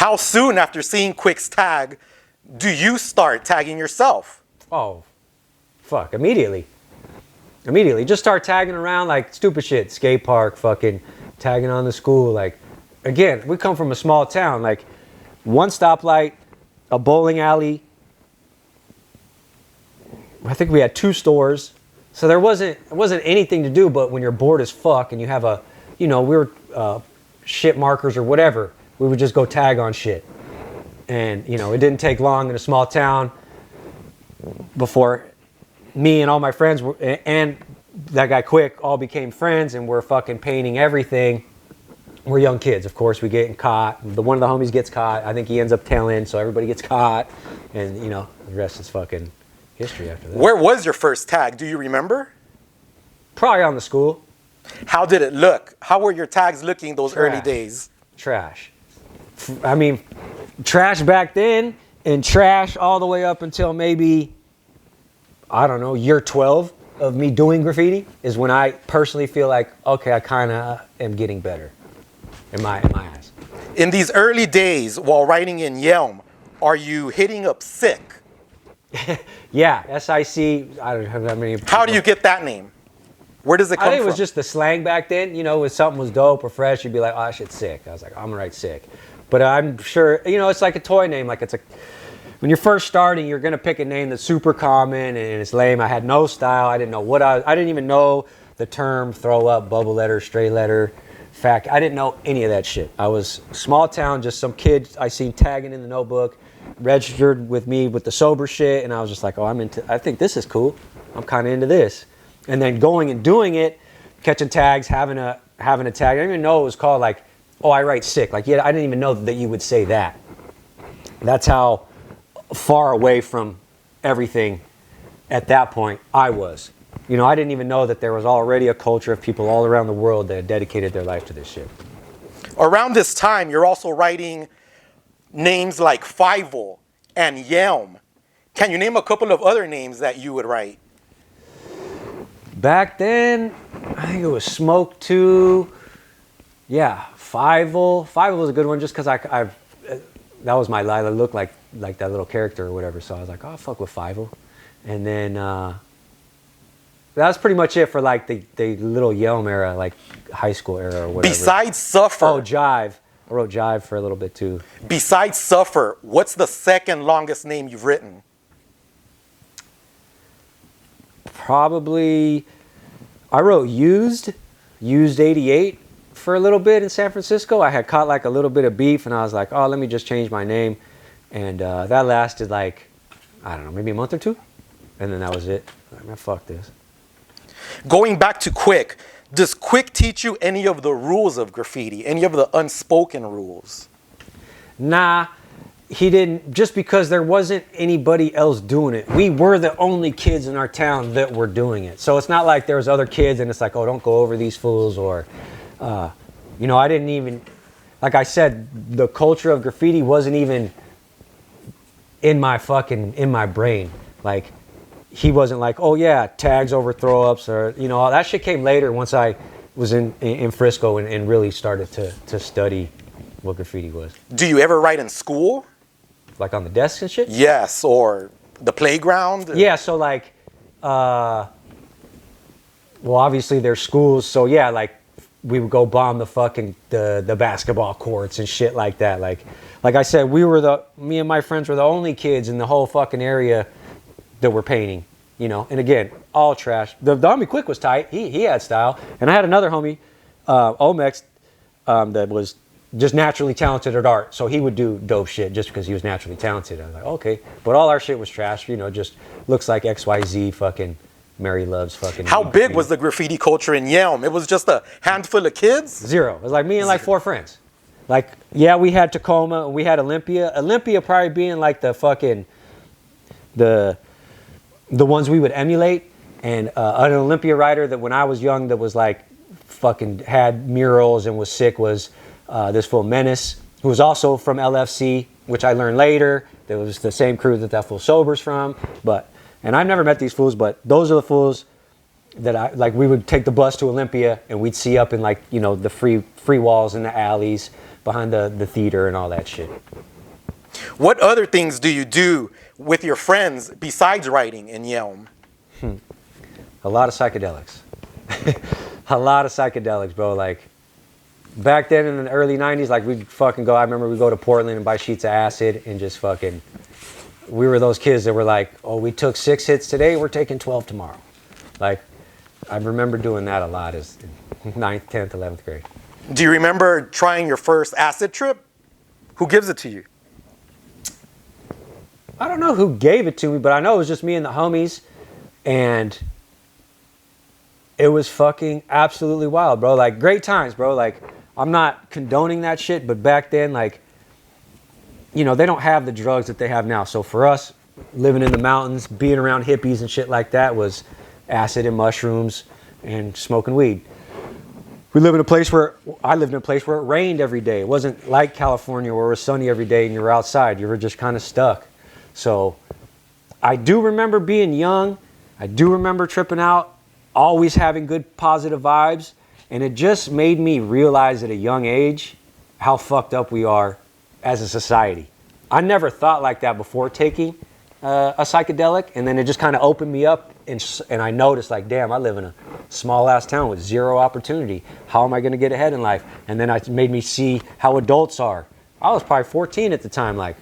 How soon after seeing Quick's tag do you start tagging yourself? Oh, fuck, immediately. Immediately. Just start tagging around like stupid shit. Skate park, fucking tagging on the school. Like, again, we come from a small town. Like, one stoplight, a bowling alley. I think we had 2 stores. So there wasn't anything to do, but when you're bored as fuck and you have a, you know, we were shit markers or whatever, we would just go tag on shit. And, you know, it didn't take long in a small town before me and all my friends were, and that guy Quick all became friends, and we're fucking painting everything. We're young kids, of course. We getting caught. One of the homies gets caught. I think he ends up tailing, so everybody gets caught. And, you know, the rest is fucking history after that. Where was your first tag? Do you remember? Probably on the school. How did it look? How were your tags looking those early days? Trash. I mean, trash back then and trash all the way up until maybe, I don't know, year 12 of me doing graffiti is when I personally feel like, okay, I kind of am getting better in my eyes. In these early days while writing in Yelm, are you hitting up Sick? Yeah, SIC. I don't have that many. How do you get that name? Where does it come from? I think it was just the slang back then. You know, when something was dope or fresh, you'd be like, oh, that shit's sick. I was like, I'm gonna write Sick. But I'm sure, you know, it's like a toy name. Like it's a, when you're first starting, you're gonna pick a name that's super common and it's lame. I had no style. I didn't know what I didn't even know the term throw up, bubble letter, straight letter, fact. I didn't know any of that shit. I was small town, just some kid I seen tagging in the notebook, registered with me with the sober shit, and I was just like, oh, I think this is cool. I'm kind of into this. And then going and doing it, catching tags, having a tag. I didn't even know it was called like, oh, I write Sick. Like, yeah, I didn't even know that you would say that. That's how far away from everything at that point I was. You know, I didn't even know that there was already a culture of people all around the world that had dedicated their life to this shit. Around this time, you're also writing names like Fievel and Yelm. Can you name a couple of other names that you would write? Back then, I think it was Smoke 2. Yeah, Fievel. Fievel was a good one just because that was my line. I looked like that little character or whatever. So I was like, oh, fuck with Fievel. And then that was pretty much it for like the little Yelm era, like high school era or whatever. Besides SUFER. Oh, Jive. I wrote Jive for a little bit too. Besides SUFER, what's the second longest name you've written? Probably, I wrote Used 88 for a little bit in San Francisco. I had caught like a little bit of beef and I was like, oh, let me just change my name. And that lasted like, I don't know, maybe a month or 2. And then that was it. Like, man, fuck this. Going back to Quick, does Quick teach you any of the rules of graffiti, any of the unspoken rules? Nah, he didn't, just because there wasn't anybody else doing it. We were the only kids in our town that were doing it. So it's not like there was other kids and it's like, oh, don't go over these fools, or, you know, I didn't even, like I said, the culture of graffiti wasn't even in my brain. Like, he wasn't like, oh yeah, tags over throw ups, or, you know, that shit came later once I was in Frisco and really started to study what graffiti was. Do you ever write in school? Like on the desks and shit? Yes, or the playground? Yeah, so like, well, obviously there's schools, so yeah, like we would go bomb the fucking the basketball courts and shit like that. Like I said, me and my friends were the only kids in the whole fucking area that were painting, you know. And again, all trash. The homie Quick was tight. He had style. And I had another homie, Omex, that was just naturally talented at art. So he would do dope shit just because he was naturally talented. I was like, okay. But all our shit was trash, you know, just looks like XYZ fucking Mary Loves fucking. How big was the graffiti culture in Yelm? It was just a handful of kids? 0. It was like me and like 4 friends. Like, yeah, we had Tacoma and we had Olympia. Olympia probably being like the fucking, the ones we would emulate. And an Olympia writer that when I was young that was like fucking had murals and was sick was this fool Menace, who was also from LFC, which I learned later. That was the same crew that fool Sober's from. And I've never met these fools, but those are the fools that we would take the bus to Olympia and we'd see up in like, you know, the free walls in the alleys. behind the theater and all that shit. What other things do you do with your friends besides writing in Yelm? A lot of psychedelics. A lot of psychedelics, bro. Like, back then in the early 90s, like, we'd fucking go, I remember we'd go to Portland and buy sheets of acid and just fucking, we were those kids that were like, oh, we took 6 hits today, we're taking 12 tomorrow. Like, I remember doing that a lot as 9th, 10th, 11th grade. Do you remember trying your first acid trip? Who gives it to you? I don't know who gave it to me, but I know it was just me and the homies, and it was fucking absolutely wild, bro. Like, great times, bro. Like, I'm not condoning that shit, but back then, like, you know, they don't have the drugs that they have now. So for us, living in the mountains, being around hippies and shit like that was acid and mushrooms and smoking weed. I lived in a place where it rained every day. It wasn't like California where it was sunny every day and you were outside. You were just kind of stuck. So I do remember being young. I do remember tripping out, always having good positive vibes. And it just made me realize at a young age how fucked up we are as a society. I never thought like that before taking a psychedelic. And then it just kind of opened me up. And I noticed, like, damn, I live in a small-ass town with zero opportunity. How am I going to get ahead in life? And then it made me see how adults are. I was probably 14 at the time, like,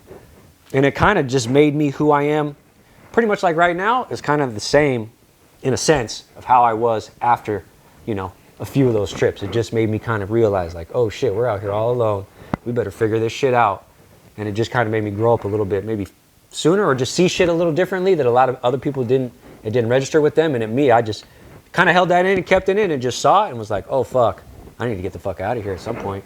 and it kind of just made me who I am. Pretty much like right now, it's kind of the same, in a sense, of how I was after, you know, a few of those trips. It just made me kind of realize, like, oh shit, we're out here all alone. We better figure this shit out. And it just kind of made me grow up a little bit, maybe sooner, or just see shit a little differently that a lot of other people didn't. It didn't register with them, and at me, I just kind of held that in and kept it in and just saw it and was like, oh fuck, I need to get the fuck out of here at some point.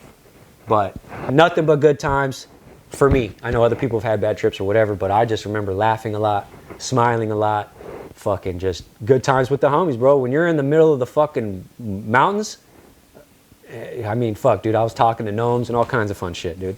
But nothing but good times for me. I know other people have had bad trips or whatever, but I just remember laughing a lot, smiling a lot, fucking just good times with the homies, bro. When you're in the middle of the fucking mountains, I mean, fuck, dude, I was talking to gnomes and all kinds of fun shit, dude.